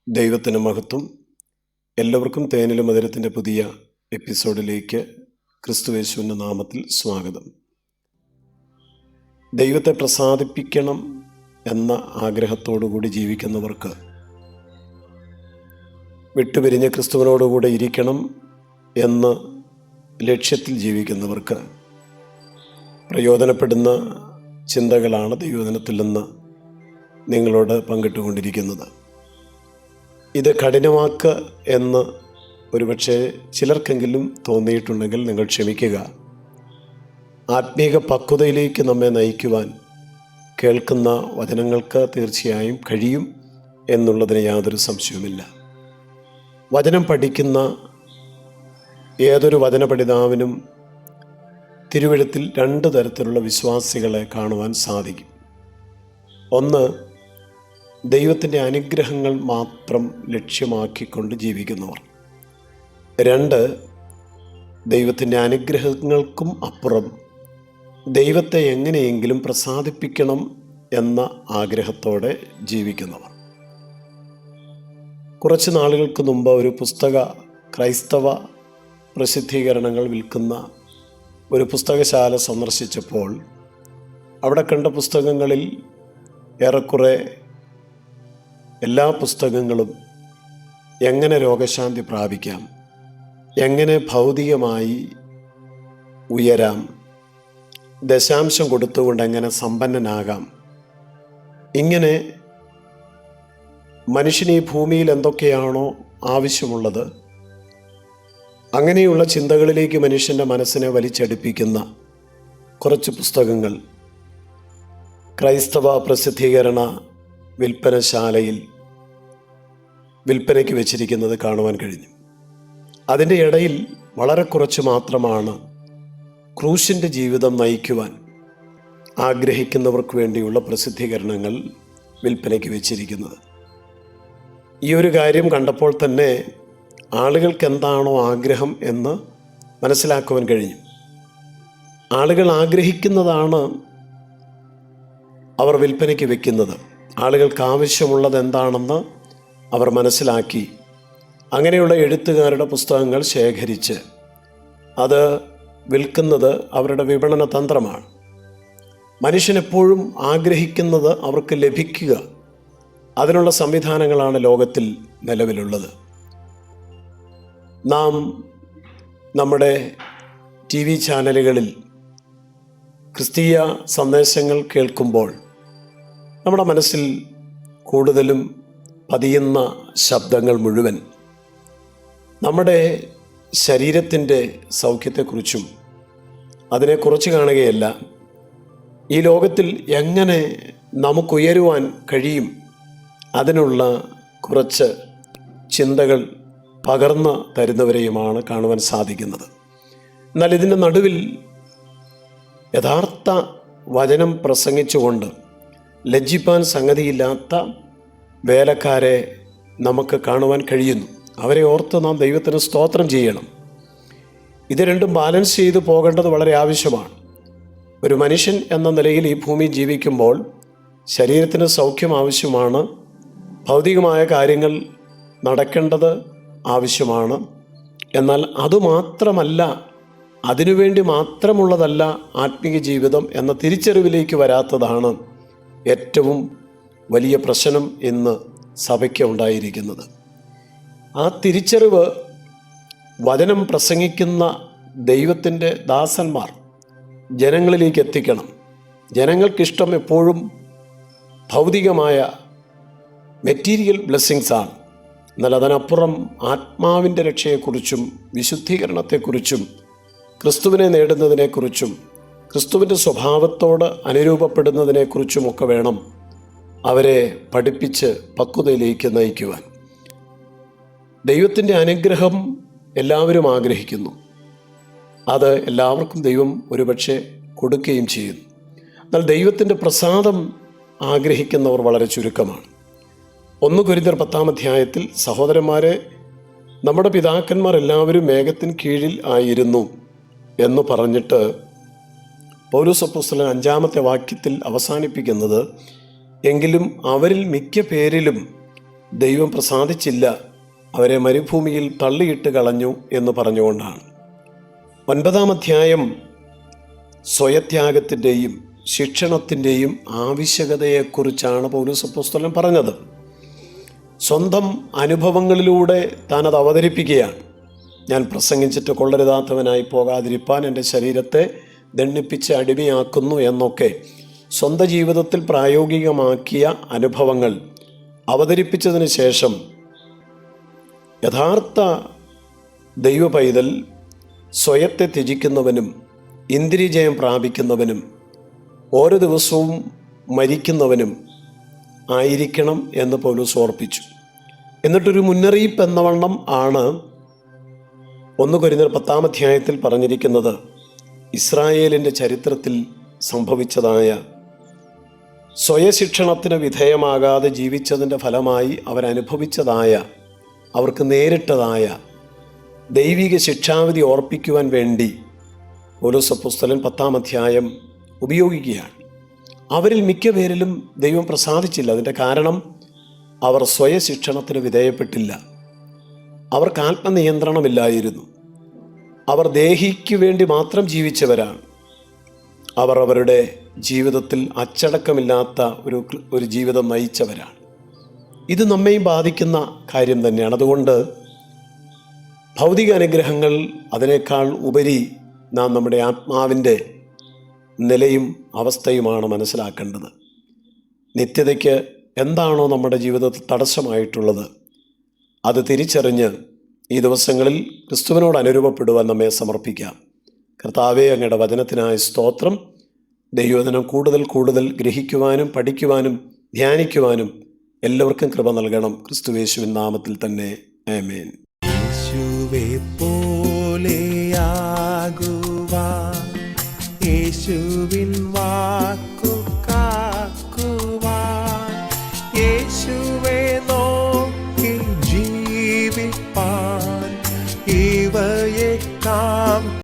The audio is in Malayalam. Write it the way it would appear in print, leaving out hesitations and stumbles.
ദൈവത്തിന് മഹത്വം. എല്ലാവർക്കും തേനിലും മധുരത്തിൻ്റെ പുതിയ എപ്പിസോഡിലേക്ക് ക്രിസ്തുയേശുവിൻ്റെ നാമത്തിൽ സ്വാഗതം. ദൈവത്തെ പ്രസാദിപ്പിക്കണം എന്ന ആഗ്രഹത്തോടുകൂടി ജീവിക്കുന്നവർക്ക്, വിട്ടുപിരിഞ്ഞ് ക്രിസ്തുവിനോടുകൂടെ ഇരിക്കണം എന്ന ലക്ഷ്യത്തിൽ ജീവിക്കുന്നവർക്ക് പ്രയോജനപ്പെടുന്ന ചിന്തകളാണ് ദൈവവചനത്തിൽ നിന്ന് നിങ്ങളോട് പങ്കിട്ടുകൊണ്ടിരിക്കുന്നത്. ഇത് കഠിനവാക്ക് എന്ന് ഒരുപക്ഷെ ചിലർക്കെങ്കിലും തോന്നിയിട്ടുണ്ടെങ്കിൽ നിങ്ങൾ ക്ഷമിക്കുക. ആത്മീക പക്വതയിലേക്ക് നമ്മെ നയിക്കുവാൻ കേൾക്കുന്ന വചനങ്ങൾക്ക് തീർച്ചയായും കഴിയും എന്നുള്ളതിന് യാതൊരു സംശയവുമില്ല. വചനം പഠിക്കുന്ന ഏതൊരു വചനപഠിതാവിനും തിരുവെഴുത്തിൽ രണ്ട് തരത്തിലുള്ള വിശ്വാസികളെ കാണുവാൻ സാധിക്കും. ഒന്ന്, ദൈവത്തിൻ്റെ അനുഗ്രഹങ്ങൾ മാത്രം ലക്ഷ്യമാക്കിക്കൊണ്ട് ജീവിക്കുന്നവർ. രണ്ട്, ദൈവത്തിൻ്റെ അനുഗ്രഹങ്ങൾക്കും അപ്പുറം ദൈവത്തെ എങ്ങനെയെങ്കിലും പ്രസാദിപ്പിക്കണം എന്ന ആഗ്രഹത്തോടെ ജീവിക്കുന്നവർ. കുറച്ച് നാളുകൾക്ക് മുമ്പ് ഒരു ക്രൈസ്തവ പ്രസിദ്ധീകരണങ്ങൾ വിൽക്കുന്ന ഒരു പുസ്തകശാല സന്ദർശിച്ചപ്പോൾ അവിടെ കണ്ട പുസ്തകങ്ങളിൽ ഏറെക്കുറെ എല്ലാ പുസ്തകങ്ങളും എങ്ങനെ രോഗശാന്തി പ്രാപിക്കാം, എങ്ങനെ ഭൗതികമായി ഉയരാം, ദശാംശം കൊടുത്തുകൊണ്ട് എങ്ങനെ സമ്പന്നനാകാം, ഇങ്ങനെ മനുഷ്യന് ഈ ഭൂമിയിൽ എന്തൊക്കെയാണോ ആവശ്യമുള്ളത് അങ്ങനെയുള്ള ചിന്തകളിലേക്ക് മനുഷ്യൻ്റെ മനസ്സിനെ വലിച്ചടുപ്പിക്കുന്ന കുറച്ച് പുസ്തകങ്ങൾ ക്രൈസ്തവ പ്രസിദ്ധീകരണ വിൽപ്പനശാലയിൽ വിൽപ്പനയ്ക്ക് വെച്ചിരിക്കുന്നത് കാണുവാൻ കഴിഞ്ഞു. അതിൻ്റെ ഇടയിൽ വളരെ കുറച്ച് മാത്രമാണ് ക്രൂശിൻ്റെ ജീവിതം നയിക്കുവാൻ ആഗ്രഹിക്കുന്നവർക്ക് വേണ്ടിയുള്ള പ്രസിദ്ധീകരണങ്ങൾ വിൽപ്പനയ്ക്ക് വെച്ചിരിക്കുന്നത്. ഈ ഒരു കാര്യം കണ്ടപ്പോൾ തന്നെ ആളുകൾക്ക് എന്താണോ ആഗ്രഹം എന്ന് മനസ്സിലാക്കുവാൻ കഴിഞ്ഞു. ആളുകൾ ആഗ്രഹിക്കുന്നതാണ് അവർ വിൽപ്പനയ്ക്ക് വെക്കുന്നത്. ആളുകൾക്ക് ആവശ്യമുള്ളത് എന്താണെന്ന് അവർ മനസ്സിലാക്കി അങ്ങനെയുള്ള എഴുത്തുകാരുടെ പുസ്തകങ്ങൾ ശേഖരിച്ച് അത് വിൽക്കുന്നത് അവരുടെ വിപണന തന്ത്രമാണ്. മനുഷ്യനെപ്പോഴും ആഗ്രഹിക്കുന്നത് അവർക്ക് ലഭിക്കുക, അതിനുള്ള സംവിധാനങ്ങളാണ് ലോകത്തിൽ നിലവിലുള്ളത്. നാം നമ്മുടെ TV ചാനലുകളിൽ ക്രിസ്തീയ സന്ദേശങ്ങൾ കേൾക്കുമ്പോൾ നമ്മുടെ മനസ്സിൽ കൂടുതലും പതിയുന്ന ശബ്ദങ്ങൾ മുഴുവൻ നമ്മുടെ ശരീരത്തിൻ്റെ സൗഖ്യത്തെക്കുറിച്ചും അതിനെക്കുറിച്ച് കാണുകയല്ല, ഈ ലോകത്തിൽ എങ്ങനെ നമുക്കുയരുവാൻ കഴിയും അതിനുള്ള കുറച്ച് ചിന്തകൾ പകർന്നു തരുന്നവരെയുമാണ് കാണുവാൻ സാധിക്കുന്നത്. എന്നാൽ ഇതിൻ്റെ നടുവിൽ യഥാർത്ഥ വചനം പ്രസംഗിച്ചുകൊണ്ട് ലജ്ജിപ്പാൻ സംഗതിയില്ലാത്ത വേലക്കാരെ നമുക്ക് കാണുവാൻ കഴിയുന്നു. അവരെ ഓർത്ത് നാം ദൈവത്തിന് സ്തോത്രം ചെയ്യണം. ഇത് രണ്ടും ബാലൻസ് ചെയ്തു പോകേണ്ടത് വളരെ ആവശ്യമാണ്. ഒരു മനുഷ്യൻ എന്ന നിലയിൽ ഈ ഭൂമി ജീവിക്കുമ്പോൾ ശരീരത്തിന് സൗഖ്യം ആവശ്യമാണ്, ഭൗതികമായ കാര്യങ്ങൾ നടക്കേണ്ടത് ആവശ്യമാണ്. എന്നാൽ അതുമാത്രമല്ല, അതിനുവേണ്ടി മാത്രമുള്ളതല്ല ആത്മീയ ജീവിതം എന്ന തിരിച്ചറിവിലേക്ക് വരാത്തതാണ് ഏറ്റവും വലിയ പ്രശ്നം ഇന്ന് സഭയ്ക്ക് ഉണ്ടായിരിക്കുന്നത്. ആ തിരിച്ചറിവ് വചനം പ്രസംഗിക്കുന്ന ദൈവത്തിൻ്റെ ദാസന്മാർ ജനങ്ങളിലേക്ക് എത്തിക്കണം. ജനങ്ങൾക്കിഷ്ടം എപ്പോഴും ഭൗതികമായ മെറ്റീരിയൽ ബ്ലെസ്സിങ്സാണ്. എന്നാൽ അതിനപ്പുറം ആത്മാവിൻ്റെ രക്ഷയെക്കുറിച്ചും വിശുദ്ധീകരണത്തെക്കുറിച്ചും ക്രിസ്തുവിനെ നേടുന്നതിനെക്കുറിച്ചും ക്രിസ്തുവിൻ്റെ സ്വഭാവത്തോട് അനുരൂപപ്പെടുന്നതിനെക്കുറിച്ചുമൊക്കെ വേണം അവരെ പഠിപ്പിച്ച് പക്വതയിലേക്ക് നയിക്കുവാൻ. ദൈവത്തിൻ്റെ അനുഗ്രഹം എല്ലാവരും ആഗ്രഹിക്കുന്നു. അത് എല്ലാവർക്കും ദൈവം ഒരുപക്ഷെ കൊടുക്കുകയും ചെയ്യുന്നു. എന്നാൽ ദൈവത്തിൻ്റെ പ്രസാദം ആഗ്രഹിക്കുന്നവർ വളരെ ചുരുക്കമാണ്. 1 കൊരിന്ത്യർ 10-ാം അധ്യായത്തിൽ, സഹോദരന്മാരെ, നമ്മുടെ പിതാക്കന്മാർ എല്ലാവരും മേഘത്തിന് കീഴിൽ ആയിരുന്നു എന്ന് പറഞ്ഞിട്ട് പൗലോസ് അപ്പോസ്തലൻ 5-ാമത്തെ വാക്യത്തിൽ അവസാനിപ്പിക്കുന്നത്, എങ്കിലും അവരിൽ മിക്ക പേരിലും ദൈവം പ്രസാദിച്ചില്ല, അവരെ മരുഭൂമിയിൽ തള്ളിയിട്ട് കളഞ്ഞു എന്ന് പറഞ്ഞുകൊണ്ടാണ്. 9-ാം അധ്യായം സ്വയത്യാഗത്തിൻ്റെയും ശിക്ഷണത്തിൻ്റെയും ആവശ്യകതയെക്കുറിച്ചാണ് പൗലോസ് അപ്പോസ്തലൻ പറഞ്ഞത്. സ്വന്തം അനുഭവങ്ങളിലൂടെ താൻ അത് അവതരിപ്പിക്കുകയാണ്. ഞാൻ പ്രസംഗിച്ചിട്ട് കൊള്ളരുതാത്തവനായി പോകാതിരിപ്പാൻ എൻ്റെ ശരീരത്തെ ദണ്ഡിപ്പിച്ച് അടിമയാക്കുന്നു എന്നൊക്കെ സ്വന്തം ജീവിതത്തിൽ പ്രായോഗികമാക്കിയ അനുഭവങ്ങൾ അവതരിപ്പിച്ചതിന് ശേഷം യഥാർത്ഥ ദൈവ പൈതൽ സ്വയത്തെ ത്യജിക്കുന്നവനും ഇന്ദ്രിയജയം പ്രാപിക്കുന്നവനും ഓരോ ദിവസവും മരിക്കുന്നവനും ആയിരിക്കണം എന്ന് പൗലോസ് ഓർപ്പിച്ചു. എന്നിട്ടൊരു മുന്നറിയിപ്പ് എന്നവണ്ണം ആണ് 1 കൊരിന്ത്യർ 10-ാം അധ്യായത്തിൽ പറഞ്ഞിരിക്കുന്നത്. ഇസ്രായേലിൻ്റെ ചരിത്രത്തിൽ സംഭവിച്ചതായ സ്വയശിക്ഷണത്തിന് വിധേയമാകാതെ ജീവിച്ചതിൻ്റെ ഫലമായി അവരനുഭവിച്ചതായ, അവർക്ക് നേരിട്ടതായ ദൈവിക ശിക്ഷാവിധി ഓർപ്പിക്കുവാൻ വേണ്ടി പൗലോസ് അപ്പോസ്തലൻ 10-ാം അധ്യായം ഉപയോഗിക്കുകയാണ്. അവരിൽ മിക്ക പേരിലും ദൈവം പ്രസാദിച്ചില്ല. അതിൻ്റെ കാരണം അവർ സ്വയശിക്ഷണത്തിന് വിധേയപ്പെട്ടില്ല. അവർക്ക് ആത്മനിയന്ത്രണമില്ലായിരുന്നു. അവർ ദേഹിക്ക് വേണ്ടി മാത്രം ജീവിച്ചവരാണ്. അവർ അവരുടെ ജീവിതത്തിൽ അച്ചടക്കമില്ലാത്ത ഒരു ജീവിതം നയിച്ചവരാണ്. ഇത് നമ്മെയും ബാധിക്കുന്ന കാര്യം തന്നെയാണ്. അതുകൊണ്ട് ഭൗതിക അനുഗ്രഹങ്ങൾ അതിനേക്കാൾ ഉപരി നാം നമ്മുടെ ആത്മാവിൻ്റെ നിലയും അവസ്ഥയുമാണ് മനസ്സിലാക്കേണ്ടത്. നിത്യതയ്ക്ക് എന്താണോ നമ്മുടെ ജീവിതത്തിൽ തടസ്സമായിട്ടുള്ളത് അത് തിരിച്ചറിഞ്ഞ് ഈ ദിവസങ്ങളിൽ ക്രിസ്തുവിനോട് അനുരൂപപ്പെടുവാൻ നമ്മെ സമർപ്പിക്കാം. കർത്താവേ, അങ്ങയുടെ വചനത്തിനായ സ്തോത്രം. ദൈവവചനം കൂടുതൽ ഗ്രഹിക്കുവാനും പഠിക്കുവാനും ധ്യാനിക്കുവാനും എല്ലാവർക്കും കൃപ നൽകണം. ക്രിസ്തുയേശുവിൻ നാമത്തിൽ തന്നെ ആമേൻ. യേശുവേ പോലെ